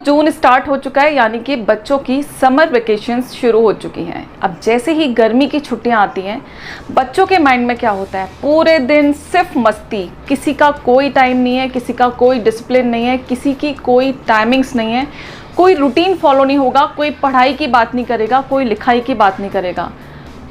जून start हो चुका है, यानी कि बच्चों की समर वेकेशंस शुरू हो चुकी हैं। अब जैसे ही गर्मी की छुट्टियां आती हैं, बच्चों के माइंड में क्या होता है? पूरे दिन सिर्फ मस्ती, किसी का कोई टाइम नहीं है, किसी का कोई डिसिप्लिन नहीं है, किसी की कोई टाइमिंग्स नहीं है, कोई रूटीन फॉलो नहीं होगा, कोई पढ़ाई की बात नहीं करेगा, कोई लिखाई की बात नहीं करेगा,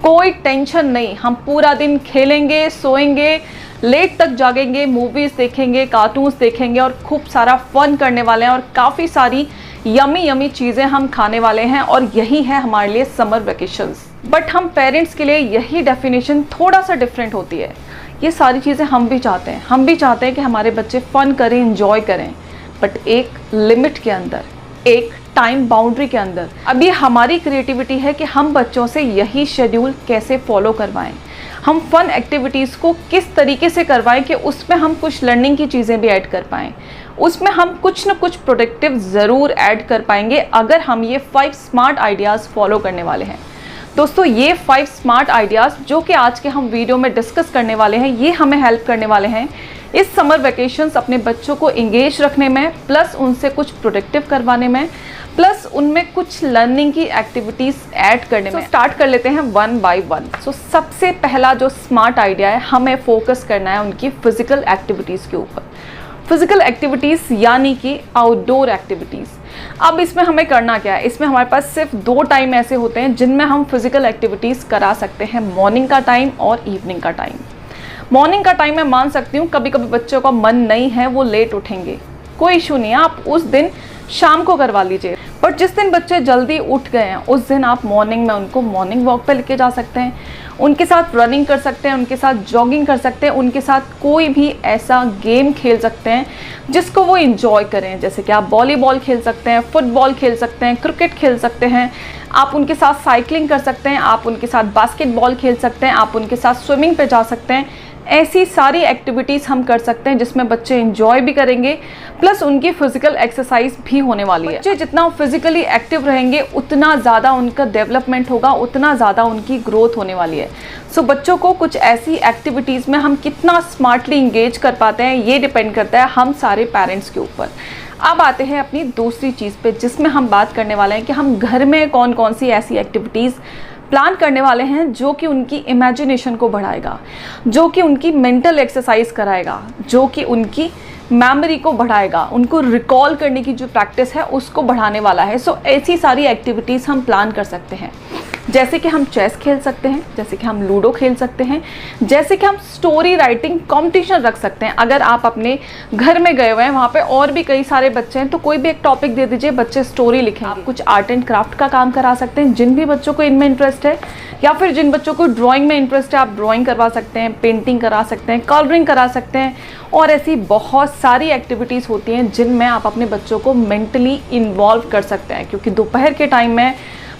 कोई टेंशन नहीं। हम पूरा दिन खेलेंगे, सोएंगे, लेट तक जागेंगे, मूवीज़ देखेंगे, कार्टून्स देखेंगे और खूब सारा फन करने वाले हैं और काफ़ी सारी यमी यमी चीज़ें हम खाने वाले हैं, और यही है हमारे लिए समर वेकेशंस। बट हम पेरेंट्स के लिए यही डेफिनेशन थोड़ा सा डिफरेंट होती है। ये सारी चीज़ें हम भी चाहते हैं कि हमारे बच्चे फ़न करें, इंजॉय करें, बट एक लिमिट के अंदर, एक टाइम बाउंड्री के अंदर। अब ये हमारी क्रिएटिविटी है कि हम बच्चों से यही शेड्यूल कैसे फॉलो करवाएं, हम फन एक्टिविटीज़ को किस तरीके से करवाएं कि उसमें हम कुछ लर्निंग की चीज़ें भी ऐड कर पाएँ, उसमें हम कुछ न कुछ प्रोडक्टिव ज़रूर ऐड कर पाएंगे अगर हम ये 5 स्मार्ट आइडियाज़ फॉलो करने वाले हैं। दोस्तों, ये 5 स्मार्ट आइडियाज़ जो कि आज के हम वीडियो में डिस्कस करने वाले हैं, ये हमें हेल्प करने वाले हैं इस समर वेकेशंस अपने बच्चों को इंगेज रखने में, प्लस उनसे कुछ प्रोडक्टिव करवाने में, प्लस उनमें कुछ लर्निंग की एक्टिविटीज़ ऐड करने में। स्टार्ट कर लेते हैं वन बाय वन। सबसे पहला जो स्मार्ट आइडिया है, हमें फोकस करना है उनकी फिजिकल एक्टिविटीज़ के ऊपर। फिजिकल एक्टिविटीज़ यानी कि आउटडोर एक्टिविटीज़। अब इसमें हमें करना क्या है? इसमें हमारे पास सिर्फ 2 टाइम ऐसे होते हैं जिनमें हम फिजिकल एक्टिविटीज़ करा सकते हैं, मॉर्निंग का टाइम और इवनिंग का टाइम। मॉर्निंग का टाइम मैं मान सकती हूँ, कभी कभी बच्चों का मन नहीं है, वो लेट उठेंगे, कोई इशू नहीं है, आप उस दिन शाम को करवा लीजिए। बट जिस दिन बच्चे जल्दी उठ गए हैं, उस दिन आप मॉर्निंग में उनको मॉर्निंग वॉक पे लेके जा सकते हैं, उनके साथ रनिंग कर सकते हैं, उनके साथ जॉगिंग कर सकते हैं, उनके साथ कोई भी ऐसा गेम खेल सकते हैं जिसको वो इंजॉय करें। जैसे कि आप वॉलीबॉल खेल सकते हैं, फुटबॉल खेल सकते हैं, क्रिकेट खेल सकते हैं, आप उनके साथ साइकिलिंग कर सकते हैं, आप उनके साथ बास्केटबॉल खेल सकते हैं, आप उनके साथ स्विमिंग पे जा सकते हैं। ऐसी सारी एक्टिविटीज़ हम कर सकते हैं जिसमें बच्चे एंजॉय भी करेंगे, प्लस उनकी फिजिकल एक्सरसाइज भी होने वाली है। बच्चे जितना फिजिकली एक्टिव रहेंगे, उतना ज़्यादा उनका डेवलपमेंट होगा, उतना ज़्यादा उनकी ग्रोथ होने वाली है। सो बच्चों को कुछ ऐसी एक्टिविटीज़ में हम कितना स्मार्टली इंगेज कर पाते हैं, ये डिपेंड करता है हम सारे पेरेंट्स के ऊपर। अब आते हैं अपनी दूसरी चीज़ पे, जिसमें हम बात करने वाले हैं कि हम घर में कौन कौन सी ऐसी एक्टिविटीज़ प्लान करने वाले हैं जो कि उनकी इमेजिनेशन को बढ़ाएगा, जो कि उनकी मेंटल एक्सरसाइज कराएगा, जो कि उनकी मेमोरी को बढ़ाएगा, उनको रिकॉल करने की जो प्रैक्टिस है उसको बढ़ाने वाला है। सो ऐसी सारी एक्टिविटीज़ हम प्लान कर सकते हैं, जैसे कि हम चेस खेल सकते हैं, जैसे कि हम लूडो खेल सकते हैं, जैसे कि हम स्टोरी राइटिंग कंपटीशन रख सकते हैं। अगर आप अपने घर में गए हुए हैं, वहाँ पे और भी कई सारे बच्चे हैं, तो कोई भी एक टॉपिक दे दीजिए, बच्चे स्टोरी लिखेंगे। आप कुछ आर्ट एंड क्राफ्ट का काम करा सकते हैं, जिन भी बच्चों को इनमें इंटरेस्ट है, या फिर जिन बच्चों को ड्राइंग में इंटरेस्ट है, आप ड्राइंग करवा सकते हैं, पेंटिंग करा सकते हैं, कलरिंग करा सकते हैं, और ऐसी बहुत सारी एक्टिविटीज़ होती हैं जिनमें आप अपने बच्चों को मेंटली इन्वॉल्व कर सकते हैं। क्योंकि दोपहर के टाइम में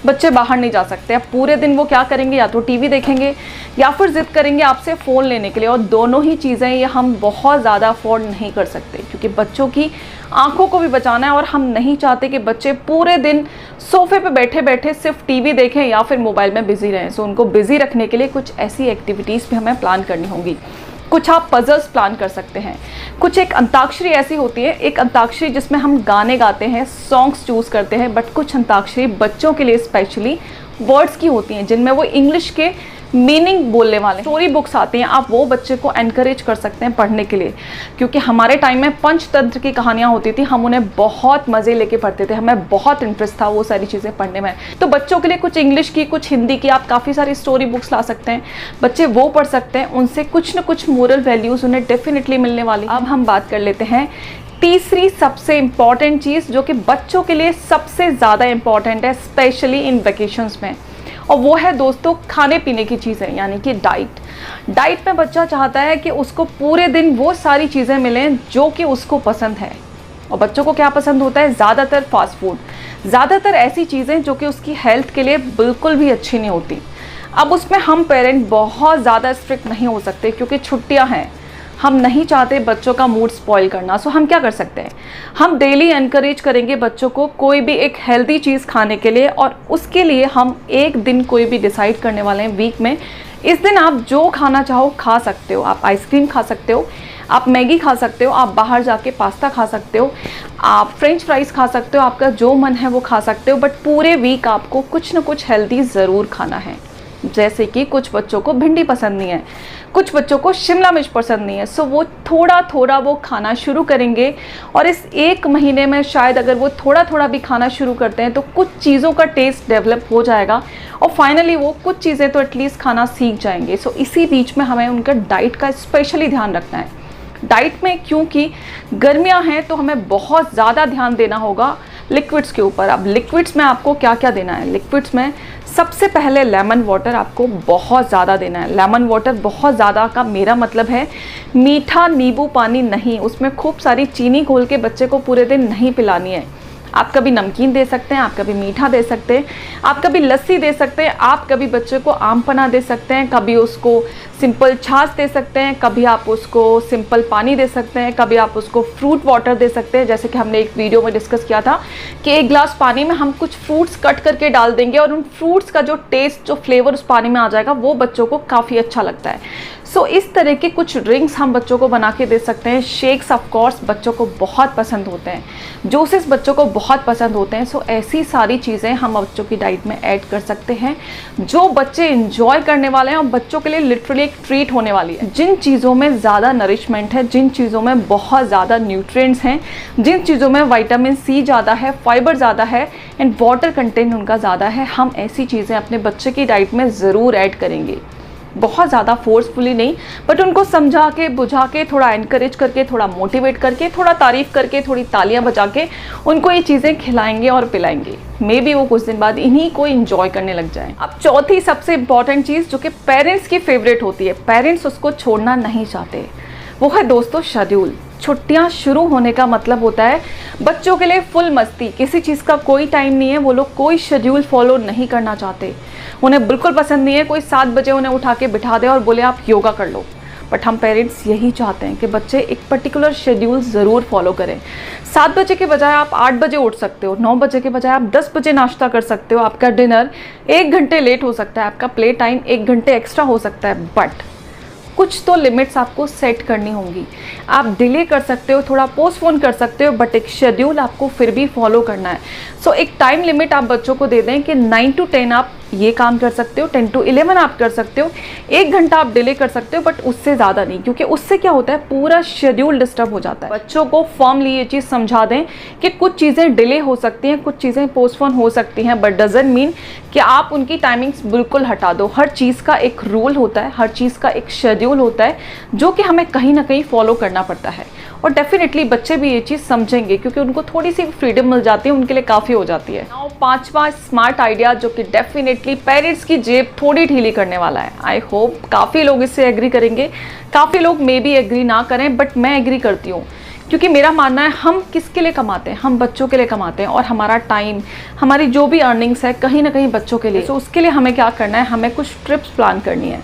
बच्चे बाहर नहीं जा सकते। अब पूरे दिन वो क्या करेंगे? या तो टीवी देखेंगे या फिर जिद करेंगे आपसे फ़ोन लेने के लिए, और दोनों ही चीज़ें ये हम बहुत ज़्यादा अफोर्ड नहीं कर सकते, क्योंकि बच्चों की आंखों को भी बचाना है, और हम नहीं चाहते कि बच्चे पूरे दिन सोफे पे बैठे बैठे सिर्फ टीवी देखें या फिर मोबाइल में बिजी रहें। सो उनको बिजी रखने के लिए कुछ ऐसी एक्टिविटीज़ भी हमें प्लान करनी होंगी। कुछ आप पजल्स प्लान कर सकते हैं, कुछ एक अंताक्षरी ऐसी होती है, एक अंताक्षरी जिसमें हम गाने गाते हैं, सॉन्ग्स चूज़ करते हैं, बट कुछ अंताक्षरी बच्चों के लिए स्पेशली वर्ड्स की होती हैं, जिनमें वो इंग्लिश के मीनिंग बोलने वाले स्टोरी बुक्स आती हैं। आप वो बच्चे को एनकरेज कर सकते हैं पढ़ने के लिए, क्योंकि हमारे टाइम में पंचतंत्र की कहानियाँ होती थी, हम उन्हें बहुत मज़े लेके पढ़ते थे, हमें बहुत इंटरेस्ट था वो सारी चीज़ें पढ़ने में। तो बच्चों के लिए कुछ इंग्लिश की, कुछ हिंदी की, आप काफ़ी सारी स्टोरी बुक्स ला सकते हैं, बच्चे वो पढ़ सकते हैं, उनसे कुछ न कुछ मोरल वैल्यूज़ उन्हें डेफिनेटली मिलने वाली। अब हम बात कर लेते हैं तीसरी सबसे इम्पॉर्टेंट चीज़, जो कि बच्चों के लिए सबसे ज़्यादा इम्पॉर्टेंट है, स्पेशली इन वेकेशंस में, और वो है दोस्तों खाने पीने की चीज़ें, यानी कि डाइट। डाइट में बच्चा चाहता है कि उसको पूरे दिन वो सारी चीज़ें मिलें जो कि उसको पसंद है, और बच्चों को क्या पसंद होता है? ज़्यादातर फास्ट फूड, ज़्यादातर ऐसी चीज़ें जो कि उसकी हेल्थ के लिए बिल्कुल भी अच्छी नहीं होती। अब उसमें हम पेरेंट बहुत ज़्यादा स्ट्रिक्ट नहीं हो सकते, क्योंकि छुट्टियाँ हैं, हम नहीं चाहते बच्चों का मूड स्पॉइल करना। सो हम क्या कर सकते हैं? हम डेली एनकरेज करेंगे बच्चों को कोई भी एक हेल्दी चीज़ खाने के लिए, और उसके लिए हम एक दिन कोई भी डिसाइड करने वाले हैं वीक में। इस दिन आप जो खाना चाहो खा सकते हो, आप आइसक्रीम खा सकते हो, आप मैगी खा सकते हो, आप बाहर जाके पास्ता खा सकते हो, आप फ्रेंच फ्राइज़ खा सकते हो, आपका जो मन है वो खा सकते हो, बट पूरे वीक आपको कुछ ना कुछ हेल्दी ज़रूर खाना है। जैसे कि कुछ बच्चों को भिंडी पसंद नहीं है, कुछ बच्चों को शिमला मिर्च पसंद नहीं है, सो वो थोड़ा थोड़ा वो खाना शुरू करेंगे और इस 1 महीने में शायद अगर वो थोड़ा थोड़ा भी खाना शुरू करते हैं तो कुछ चीज़ों का टेस्ट डेवलप हो जाएगा और फाइनली वो कुछ चीज़ें तो एटलीस्ट खाना सीख जाएंगे। सो इसी बीच में हमें उनका डाइट का स्पेशली ध्यान रखना है। डाइट में क्योंकि गर्मियां हैं तो हमें बहुत ज़्यादा ध्यान देना होगा लिक्विड्स के ऊपर। अब लिक्विड्स में आपको क्या क्या देना है? लिक्विड्स में सबसे पहले लेमन वाटर आपको बहुत ज़्यादा देना है। लेमन वाटर बहुत ज़्यादा का मेरा मतलब है मीठा नींबू पानी नहीं, उसमें खूब सारी चीनी घोल के बच्चे को पूरे दिन नहीं पिलानी है। आप कभी नमकीन दे सकते हैं, आप कभी मीठा दे सकते हैं, आप कभी लस्सी दे सकते हैं, आप कभी बच्चे को आम पन्ना दे सकते हैं, कभी उसको सिंपल छाछ दे सकते हैं, कभी आप उसको सिंपल पानी दे सकते हैं, कभी आप उसको फ्रूट वाटर दे सकते हैं। जैसे कि हमने एक वीडियो में डिस्कस किया था कि 1 गिलास पानी में हम कुछ फ्रूट्स कट करके डाल देंगे और उन फ्रूट्स का जो टेस्ट, जो फ्लेवर उस पानी में आ जाएगा वो बच्चों को काफ़ी अच्छा लगता है। सो इस तरह के कुछ ड्रिंक्स हम बच्चों को बना के दे सकते हैं। शेक्स ऑफ कोर्स बच्चों को बहुत पसंद होते हैं, जूसेस बच्चों को बहुत पसंद होते हैं। सो ऐसी सारी चीज़ें हम बच्चों की डाइट में ऐड कर सकते हैं जो बच्चे इंजॉय करने वाले हैं और बच्चों के लिए लिटरली एक ट्रीट होने वाली है। जिन चीज़ों में ज़्यादा नरिशमेंट है, जिन चीज़ों में बहुत ज़्यादा न्यूट्रिएंट्स हैं, जिन चीज़ों में विटामिन सी ज़्यादा है, फाइबर ज़्यादा है एंड वाटर कंटेंट उनका ज़्यादा है, हम ऐसी चीज़ें अपने बच्चे की डाइट में ज़रूर ऐड करेंगे। बहुत ज़्यादा फोर्सफुली नहीं, बट उनको समझा के, बुझा के, थोड़ा एनकरेज करके, थोड़ा मोटिवेट करके, थोड़ा तारीफ़ करके, थोड़ी तालियां बजा के उनको ये चीज़ें खिलाएंगे और पिलाएंगे। मे बी वो कुछ दिन बाद इन्हीं को इंजॉय करने लग जाएं। अब चौथी सबसे इंपॉर्टेंट चीज़ जो कि पेरेंट्स की फेवरेट होती है, पेरेंट्स उसको छोड़ना नहीं चाहते, वो है दोस्तों शेड्यूल। छुट्टियां शुरू होने का मतलब होता है बच्चों के लिए फुल मस्ती, किसी चीज़ का कोई टाइम नहीं है, वो लोग कोई शेड्यूल फॉलो नहीं करना चाहते। उन्हें बिल्कुल पसंद नहीं है कोई 7 बजे उन्हें उठा के बिठा दे और बोले आप योगा कर लो। बट हम पेरेंट्स यही चाहते हैं कि बच्चे एक पर्टिकुलर शेड्यूल ज़रूर फॉलो करें। 7 बजे के बजाय आप 8 बजे उठ सकते हो, 9 बजे के बजाय आप 10 बजे नाश्ता कर सकते हो, आपका डिनर 1 घंटे लेट हो सकता है, आपका प्ले टाइम 1 घंटे एक्स्ट्रा हो सकता है, बट कुछ तो लिमिट्स आपको सेट करनी होंगी। आप डिले कर सकते हो, थोड़ा पोस्टपोन कर सकते हो, बट एक शेड्यूल आपको फिर भी फॉलो करना है। सो एक टाइम लिमिट आप बच्चों को दे दें कि 9 to 10 आप ये काम कर सकते हो, 10 to 11 आप कर सकते हो, 1 घंटा आप डिले कर सकते हो, बट उससे ज़्यादा नहीं, क्योंकि उससे क्या होता है पूरा शेड्यूल डिस्टर्ब हो जाता है। बच्चों को फॉर्मली ये चीज़ समझा दें कि कुछ चीज़ें डिले हो सकती हैं, कुछ चीज़ें पोस्टपोन हो सकती हैं, बट डजंट मीन कि आप उनकी टाइमिंग्स बिल्कुल हटा दो। हर चीज़ का एक रूल होता है, हर चीज़ का एक शेड्यूल होता है जो कि हमें कहीं ना कहीं फॉलो करना पड़ता है। और डेफिनेटली बच्चे भी ये चीज़ समझेंगे क्योंकि उनको थोड़ी सी फ्रीडम मिल जाती है, उनके लिए काफ़ी हो जाती है। नाउ 5वां स्मार्ट आइडिया जो कि डेफिनेटली पेरेंट्स की जेब थोड़ी ढीली करने वाला है। आई होप काफ़ी लोग इससे एग्री करेंगे, काफ़ी लोग मे बी एग्री ना करें, बट मैं एग्री करती हूँ क्योंकि मेरा मानना है हम किसके लिए कमाते हैं, हम बच्चों के लिए कमाते हैं और हमारा टाइम, हमारी जो भी अर्निंग्स है कहीं ना कहीं बच्चों के लिए। तो उसके लिए हमें क्या करना है, हमें कुछ ट्रिप्स प्लान करनी है।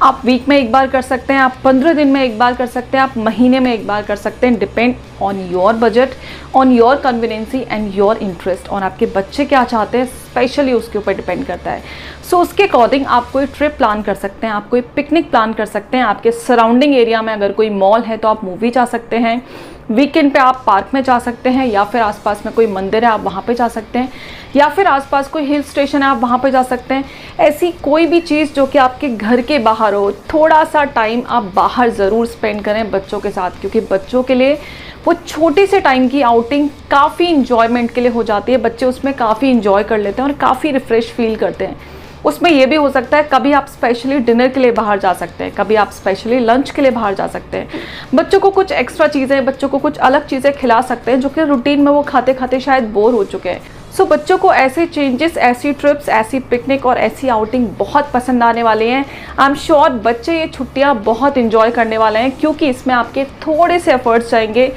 आप वीक में 1 बार कर सकते हैं, आप 15 दिन में 1 बार कर सकते हैं, आप महीने में 1 बार कर सकते हैं, depend on your budget, on your conveniences and your interest. और आपके बच्चे क्या चाहते हैं स्पेशली उसके ऊपर डिपेंड करता है। सो उसके अकॉर्डिंग आप कोई ट्रिप प्लान कर सकते हैं, आप कोई पिकनिक प्लान कर सकते हैं, आपके सराउंडिंग एरिया में अगर कोई मॉल है तो आप मूवी जा सकते हैं, वीकेंड पे आप पार्क में जा सकते हैं, या फिर आसपास में कोई मंदिर है आप वहाँ पे जा सकते हैं, या फिर आसपास कोई हिल स्टेशन है आप वहाँ पे जा सकते हैं। ऐसी कोई भी चीज़ जो कि आपके घर के बाहर हो, थोड़ा सा टाइम आप बाहर ज़रूर स्पेंड करें बच्चों के साथ, क्योंकि बच्चों के लिए वो छोटे से टाइम की आउटिंग काफ़ी इंजॉयमेंट के लिए हो जाती है। बच्चे उसमें काफ़ी इंजॉय कर लेते हैं और काफ़ी रिफ्रेश फील करते हैं। उसमें ये भी हो सकता है कभी आप स्पेशली डिनर के लिए बाहर जा सकते हैं, कभी आप स्पेशली लंच के लिए बाहर जा सकते हैं। बच्चों को कुछ एक्स्ट्रा चीज़ें, बच्चों को कुछ अलग चीज़ें खिला सकते हैं जो कि रूटीन में वो खाते खाते शायद बोर हो चुके हैं। सो बच्चों को ऐसे चेंजेस, ऐसी ट्रिप्स, ऐसी पिकनिक और ऐसी आउटिंग बहुत पसंद आने वाले हैं। आई एम श्योर बच्चे ये छुट्टियाँ बहुत इंजॉय करने वाले हैं क्योंकि इसमें आपके थोड़े से एफर्ट्स जाएंगे,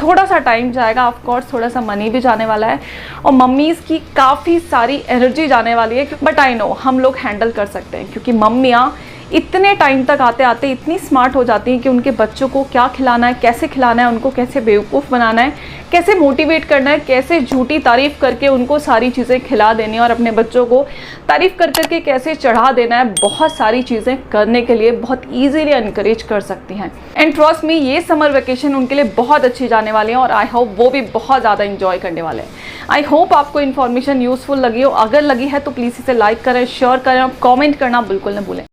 थोड़ा सा टाइम जाएगा, ऑफ कोर्स थोड़ा सा मनी भी जाने वाला है और मम्मीज़ की काफ़ी सारी एनर्जी जाने वाली है। बट आई नो हम लोग हैंडल कर सकते हैं क्योंकि मम्मियाँ इतने टाइम तक आते आते इतनी स्मार्ट हो जाती हैं कि उनके बच्चों को क्या खिलाना है, कैसे खिलाना है, उनको कैसे बेवकूफ़ बनाना है, कैसे मोटिवेट करना है, कैसे झूठी तारीफ़ करके उनको सारी चीज़ें खिला देनी है और अपने बच्चों को तारीफ़ कर करके कैसे चढ़ा देना है, बहुत सारी चीज़ें करने के लिए बहुत ईजीली इनकरेज कर सकती हैं। एंड ट्रस्ट मी, ये समर वेकेशन उनके लिए बहुत अच्छी जाने वाली है और आई होप वो भी बहुत ज़्यादा इंजॉय करने वाले हैं। आई होप आपको इन्फॉर्मेशन यूज़फुल लगी हो। अगर लगी है तो प्लीज़ इसे लाइक करें, शेयर करें और कमेंट करना बिल्कुल न भूलें।